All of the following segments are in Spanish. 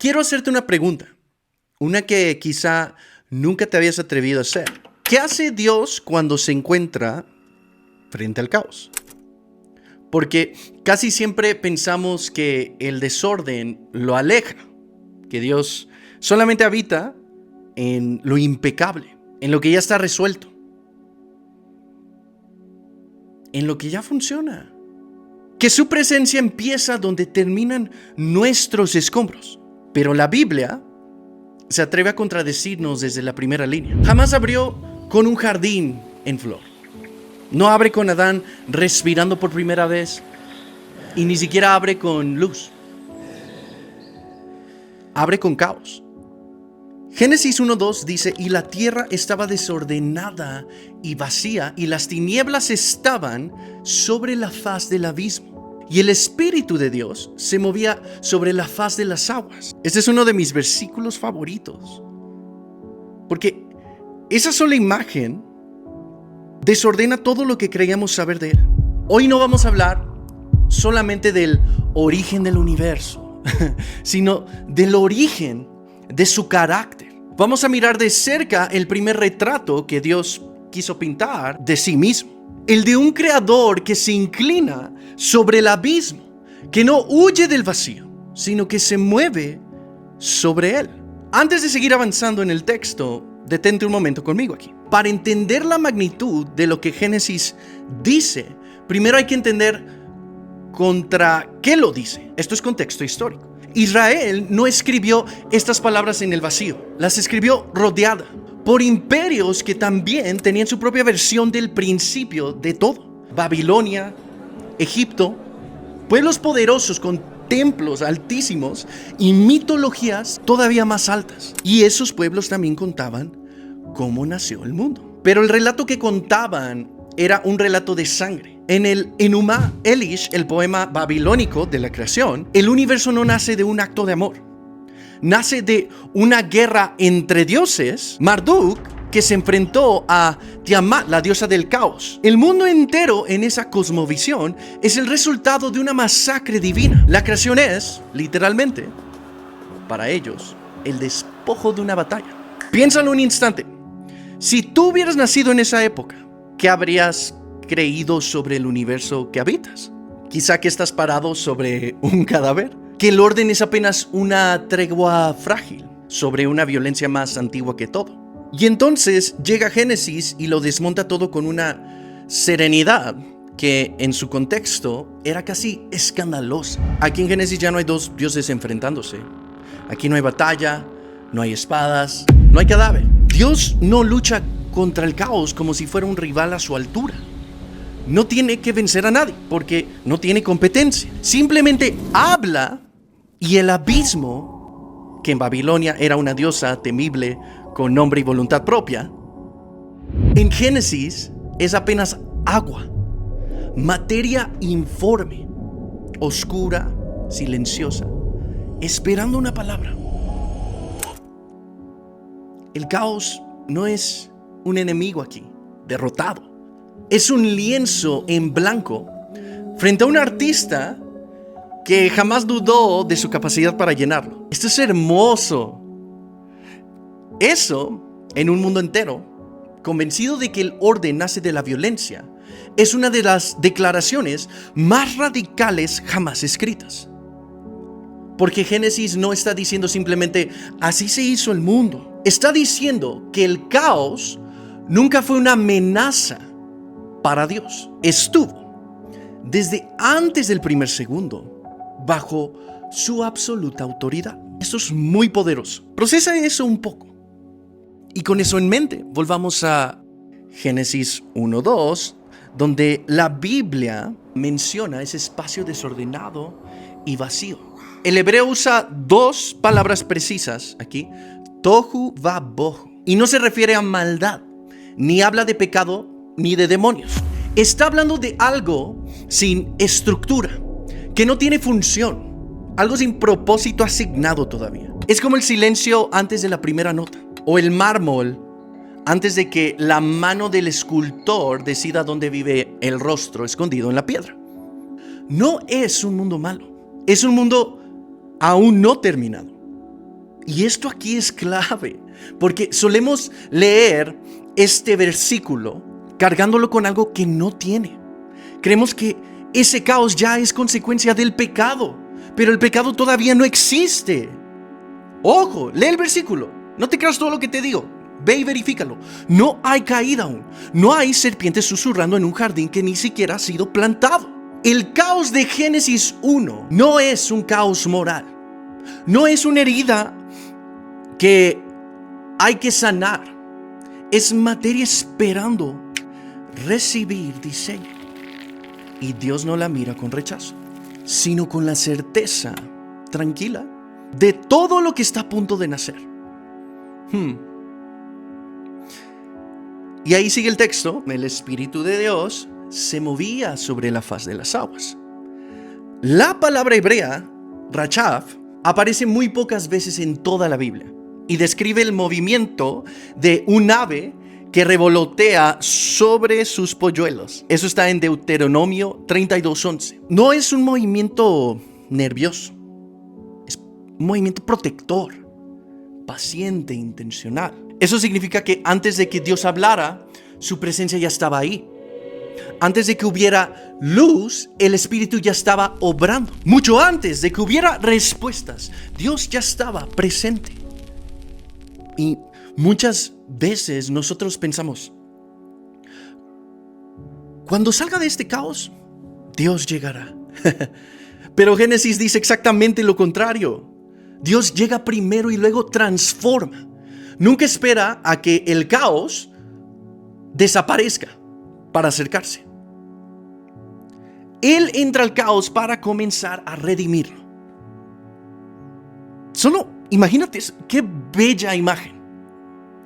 Quiero hacerte una pregunta, una que quizá nunca te habías atrevido a hacer. ¿Qué hace Dios cuando se encuentra frente al caos? Porque casi siempre pensamos que el desorden lo aleja, que Dios solamente habita en lo impecable, en lo que ya está resuelto, en lo que ya funciona. Que su presencia empieza donde terminan nuestros escombros. Pero la Biblia se atreve a contradecirnos desde la primera línea. Jamás abrió con un jardín en flor. No abre con Adán respirando por primera vez. Y ni siquiera abre con luz. Abre con caos. Génesis 1:2 dice: y la tierra estaba desordenada y vacía, y las tinieblas estaban sobre la faz del abismo. Y el Espíritu de Dios se movía sobre la faz de las aguas. Este es uno de mis versículos favoritos. Porque esa sola imagen desordena todo lo que creíamos saber de Él. Hoy no vamos a hablar solamente del origen del universo, sino del origen de su carácter. Vamos a mirar de cerca el primer retrato que Dios quiso pintar de sí mismo. El de un creador que se inclina sobre el abismo, que no huye del vacío, sino que se mueve sobre él. Antes de seguir avanzando en el texto, detente un momento conmigo aquí. Para entender la magnitud de lo que Génesis dice, primero hay que entender contra qué lo dice. Esto es contexto histórico. Israel no escribió estas palabras en el vacío, las escribió rodeada por imperios que también tenían su propia versión del principio de todo. Babilonia, Egipto, pueblos poderosos con templos altísimos y mitologías todavía más altas. Y esos pueblos también contaban cómo nació el mundo. Pero el relato que contaban era un relato de sangre. En el Enuma Elish, el poema babilónico de la creación, el universo no nace de un acto de amor. Nace de una guerra entre dioses. Marduk, que se enfrentó a Tiamat, la diosa del caos. El mundo entero en esa cosmovisión es el resultado de una masacre divina. La creación es, literalmente, para ellos, el despojo de una batalla. Piénsalo un instante. Si tú hubieras nacido en esa época, ¿qué habrías creído sobre el universo que habitas? Quizá que estás parado sobre un cadáver, que el orden es apenas una tregua frágil sobre una violencia más antigua que todo. Y entonces llega Génesis y lo desmonta todo con una serenidad que en su contexto era casi escandalosa. Aquí en Génesis ya no hay dos dioses enfrentándose. Aquí no hay batalla, no hay espadas, no hay cadáver. Dios no lucha contra el caos como si fuera un rival a su altura. No tiene que vencer a nadie porque no tiene competencia. Simplemente habla y el abismo, que en Babilonia era una diosa temible con nombre y voluntad propia, en Génesis es apenas agua, materia informe, oscura, silenciosa, esperando una palabra. El caos no es un enemigo aquí, derrotado. Es un lienzo en blanco frente a un artista que jamás dudó de su capacidad para llenarlo. Esto es hermoso. Eso, en un mundo entero, convencido de que el orden nace de la violencia, es una de las declaraciones más radicales jamás escritas. Porque Génesis no está diciendo simplemente, así se hizo el mundo. Está diciendo que el caos nunca fue una amenaza para Dios. Estuvo desde antes del primer segundo bajo su absoluta autoridad. Esto es muy poderoso. Procesa eso un poco. Y con eso en mente, volvamos a Génesis 1:2, donde la Biblia menciona ese espacio desordenado y vacío. El hebreo usa dos palabras precisas aquí, tohu va bohu, y no se refiere a maldad, ni habla de pecado, ni de demonios. Está hablando de algo sin estructura, que no tiene función, algo sin propósito asignado todavía. Es como el silencio antes de la primera nota, o el mármol antes de que la mano del escultor decida dónde vive el rostro escondido en la piedra. No es un mundo malo, es un mundo aún no terminado. Y esto aquí es clave, porque solemos leer este versículo cargándolo con algo que no tiene. Creemos que ese caos ya es consecuencia del pecado, pero el pecado todavía no existe. Ojo, lee el versículo, no te creas todo lo que te digo, ve y verifícalo. No hay caída aún, no hay serpientes susurrando en un jardín que ni siquiera ha sido plantado. El caos de Génesis 1 no es un caos moral, no es una herida que hay que sanar, es materia esperando recibir diseño. Y Dios no la mira con rechazo, sino con la certeza tranquila de todo lo que está a punto de nacer. Y ahí sigue el texto: el Espíritu de Dios se movía sobre la faz de las aguas. La palabra hebrea, rachav, aparece muy pocas veces en toda la Biblia y describe el movimiento de un ave que revolotea sobre sus polluelos. Eso está en Deuteronomio 32:11. No es un movimiento nervioso, es un movimiento protector, paciente, intencional. Eso significa que antes de que Dios hablara, su presencia ya estaba ahí. Antes de que hubiera luz, el Espíritu ya estaba obrando. Mucho antes de que hubiera respuestas, Dios ya estaba presente. Y muchas veces nosotros pensamos, cuando salga de este caos, Dios llegará. Pero Génesis dice exactamente lo contrario. Dios llega primero y luego transforma. Nunca espera a que el caos desaparezca para acercarse. Él entra al caos para comenzar a redimirlo. Solo imagínate, qué bella imagen.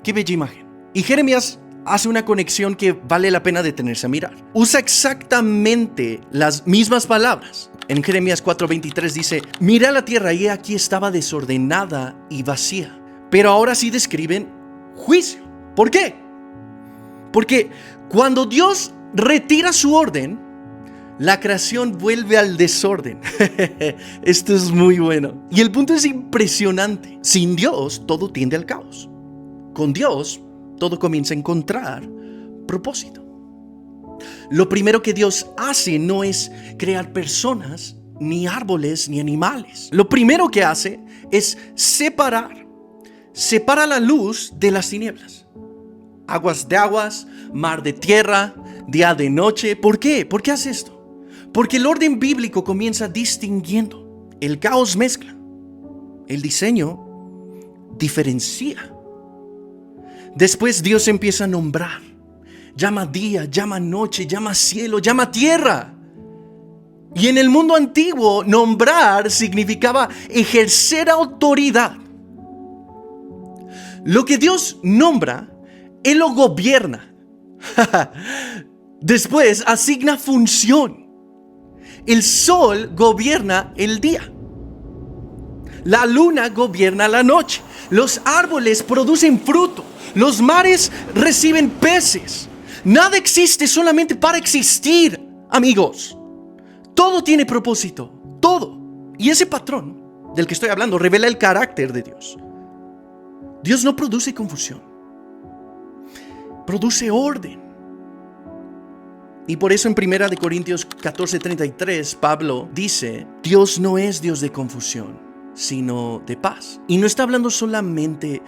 Qué bella imagen. Y Jeremías hace una conexión que vale la pena detenerse a mirar. Usa exactamente las mismas palabras. En Jeremías 4:23 dice: miré a la tierra y aquí estaba desordenada y vacía. Pero ahora sí describen juicio. ¿Por qué? Porque cuando Dios retira su orden, la creación vuelve al desorden. Esto es muy bueno. Y el punto es impresionante. Sin Dios, todo tiende al caos. Con Dios, todo comienza a encontrar propósito. Lo primero que Dios hace no es crear personas, ni árboles, ni animales. Lo primero que hace es separar. Separa la luz de las tinieblas. Aguas de aguas, mar de tierra, día de noche. ¿Por qué? ¿Por qué hace esto? Porque el orden bíblico comienza distinguiendo. El caos mezcla. El diseño diferencia. Después Dios empieza a nombrar. Llama día, llama noche, llama cielo, llama tierra. Y en el mundo antiguo, nombrar significaba ejercer autoridad. Lo que Dios nombra, Él lo gobierna. Después asigna función. El sol gobierna el día. La luna gobierna la noche. Los árboles producen fruto. Los mares reciben peces. Nada existe solamente para existir, amigos. Todo tiene propósito, todo. Y ese patrón del que estoy hablando revela el carácter de Dios. Dios no produce confusión, produce orden. Y por eso en 1 Corintios 14:33 Pablo dice: Dios no es Dios de confusión, sino de paz. Y no está hablando solamente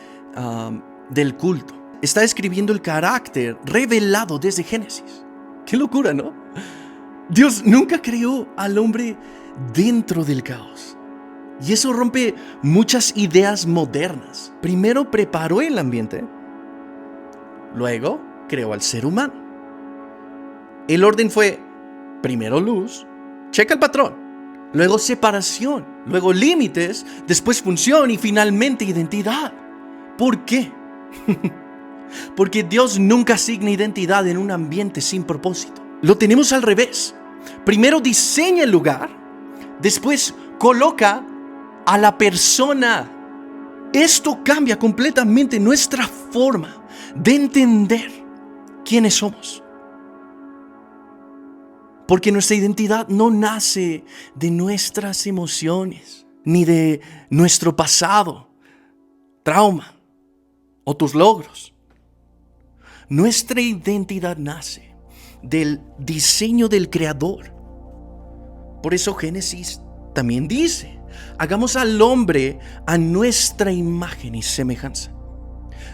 del culto. Está describiendo el carácter revelado desde Génesis. ¡Qué locura!, ¿no? Dios nunca creó al hombre dentro del caos. Y eso rompe muchas ideas modernas. Primero preparó el ambiente, luego creó al ser humano. El orden fue primero luz, checa el patrón, luego separación, luego límites, después función y finalmente identidad. ¿Por qué? Porque Dios nunca asigna identidad en un ambiente sin propósito. Lo tenemos al revés. Primero diseña el lugar, después coloca a la persona. Esto cambia completamente nuestra forma de entender quiénes somos. Porque nuestra identidad no nace de nuestras emociones, ni de nuestro pasado. trauma o tus logros. Nuestra identidad nace del diseño del Creador. Por eso Génesis también dice: hagamos al hombre a nuestra imagen y semejanza.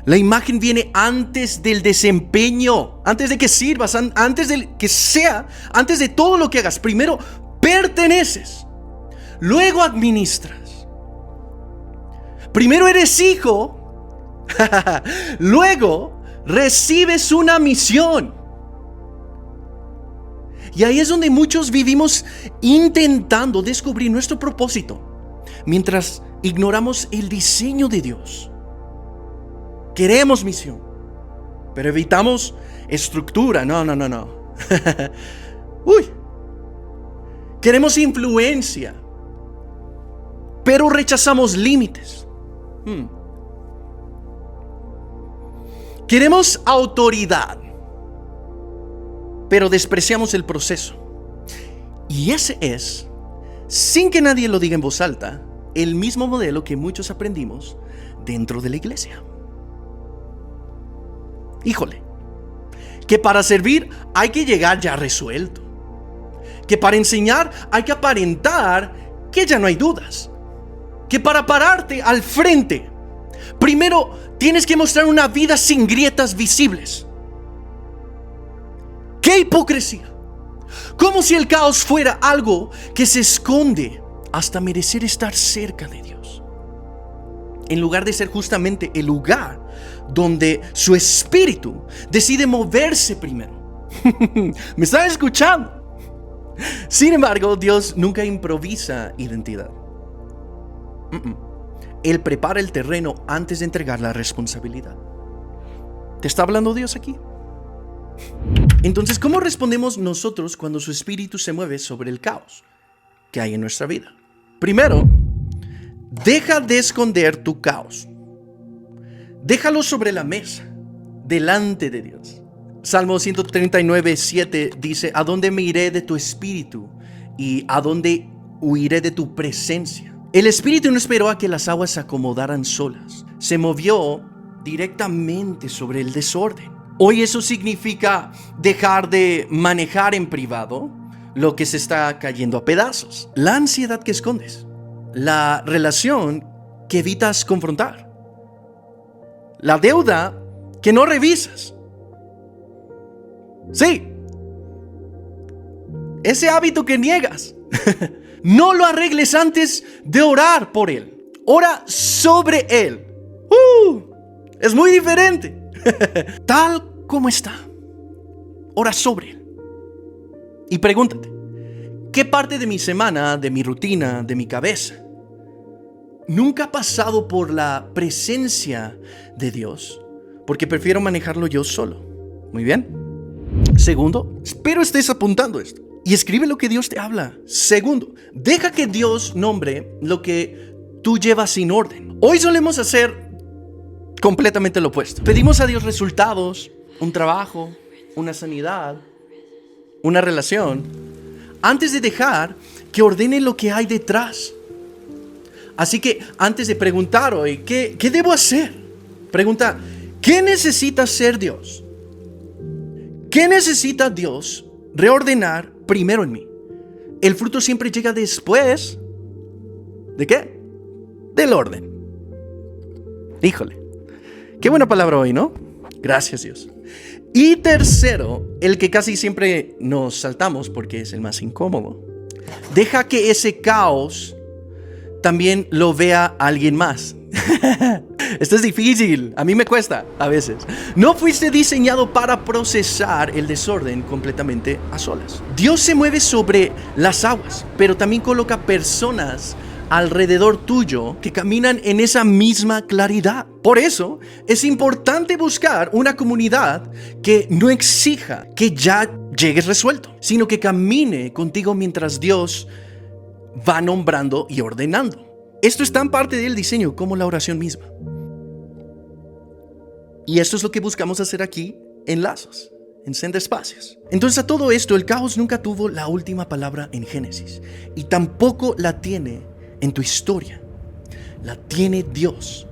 La imagen viene antes del desempeño, antes de que sirvas, antes de que sea, antes de todo lo que hagas. Primero perteneces, luego administras. Primero eres hijo, luego recibes una misión. Y ahí es donde muchos vivimos intentando descubrir nuestro propósito, mientras ignoramos el diseño de Dios. Queremos misión, pero evitamos estructura. No. Queremos influencia, pero rechazamos límites. Queremos autoridad, pero despreciamos el proceso. Y ese es, sin que nadie lo diga en voz alta, el mismo modelo que muchos aprendimos dentro de la iglesia. Híjole, que para servir hay que llegar ya resuelto, que para enseñar hay que aparentar que ya no hay dudas, que para pararte al frente primero tienes que mostrar una vida sin grietas visibles. ¡Qué hipocresía! Como si el caos fuera algo que se esconde hasta merecer estar cerca de Dios, en lugar de ser justamente el lugar donde su espíritu decide moverse primero. ¿Me están escuchando? Sin embargo, Dios nunca improvisa identidad. Él prepara el terreno antes de entregar la responsabilidad. ¿Te está hablando Dios aquí? Entonces, ¿cómo respondemos nosotros cuando su espíritu se mueve sobre el caos que hay en nuestra vida? Primero, deja de esconder tu caos. Déjalo sobre la mesa, delante de Dios. Salmo 139:7 dice: ¿a dónde me iré de tu espíritu? ¿Y a dónde huiré de tu presencia? El espíritu no esperó a que las aguas se acomodaran solas. Se movió directamente sobre el desorden. Hoy eso significa dejar de manejar en privado lo que se está cayendo a pedazos. La ansiedad que escondes, la relación que evitas confrontar, la deuda que no revisas. Sí, ese hábito que niegas. No lo arregles antes de orar por él. Ora sobre él. Es muy diferente. Tal como está, ora sobre él. Y pregúntate: ¿qué parte de mi semana, de mi rutina, de mi cabeza nunca ha pasado por la presencia de Dios? Porque prefiero manejarlo yo solo. Muy bien. Segundo, espero estés apuntando esto y escribe lo que Dios te habla. Segundo, deja que Dios nombre lo que tú llevas sin orden. Hoy solemos hacer completamente lo opuesto. Pedimos a Dios resultados, un trabajo, una sanidad, una relación, antes de dejar que ordene lo que hay detrás. Así que antes de preguntar hoy, ¿qué debo hacer? Pregunta: ¿qué necesita hacer Dios? ¿Qué necesita Dios reordenar primero en mí? El fruto siempre llega después. ¿De qué? Del orden. Híjole, qué buena palabra hoy, ¿no? Gracias, Dios. Y tercero, el que casi siempre nos saltamos porque es el más incómodo: deja que ese caos también lo vea alguien más. Esto es difícil, a mí me cuesta a veces. No fuiste diseñado para procesar el desorden completamente a solas. Dios se mueve sobre las aguas, pero también coloca personas alrededor tuyo que caminan en esa misma claridad. Por eso es importante buscar una comunidad que no exija que ya llegues resuelto, sino que camine contigo mientras Dios va nombrando y ordenando. Esto es tan parte del diseño como la oración misma. Y esto es lo que buscamos hacer aquí en Lazos, en Senda Espacios. Entonces, a todo esto, el caos nunca tuvo la última palabra en Génesis, y tampoco la tiene en tu historia. La tiene Dios.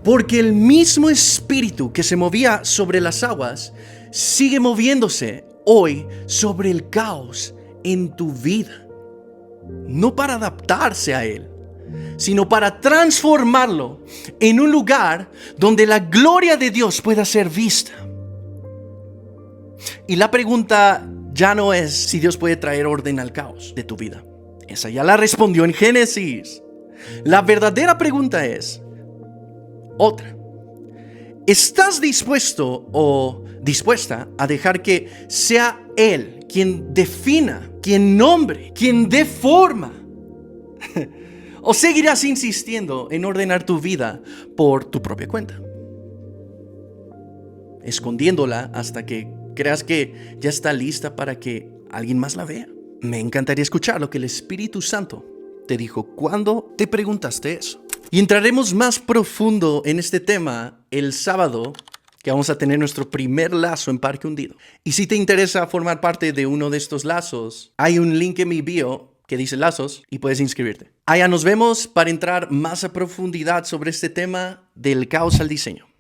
Porque el mismo espíritu que se movía sobre las aguas sigue moviéndose hoy sobre el caos en tu vida. No para adaptarse a él, sino para transformarlo en un lugar donde la gloria de Dios pueda ser vista. Y la pregunta ya no es si Dios puede traer orden al caos de tu vida. Esa ya la respondió en Génesis. La verdadera pregunta es otra. ¿Estás dispuesto o dispuesta a dejar que sea Él quien defina, quien nombre, quien dé forma? ¿O seguirás insistiendo en ordenar tu vida por tu propia cuenta, escondiéndola hasta que creas que ya está lista para que alguien más la vea? Me encantaría escuchar lo que el Espíritu Santo te dijo cuando te preguntaste eso. Y entraremos más profundo en este tema el sábado, que vamos a tener nuestro primer lazo en Parque Hundido. Y si te interesa formar parte de uno de estos lazos, hay un link en mi bio que dice lazos y puedes inscribirte. Allá nos vemos para entrar más a profundidad sobre este tema del caos al diseño.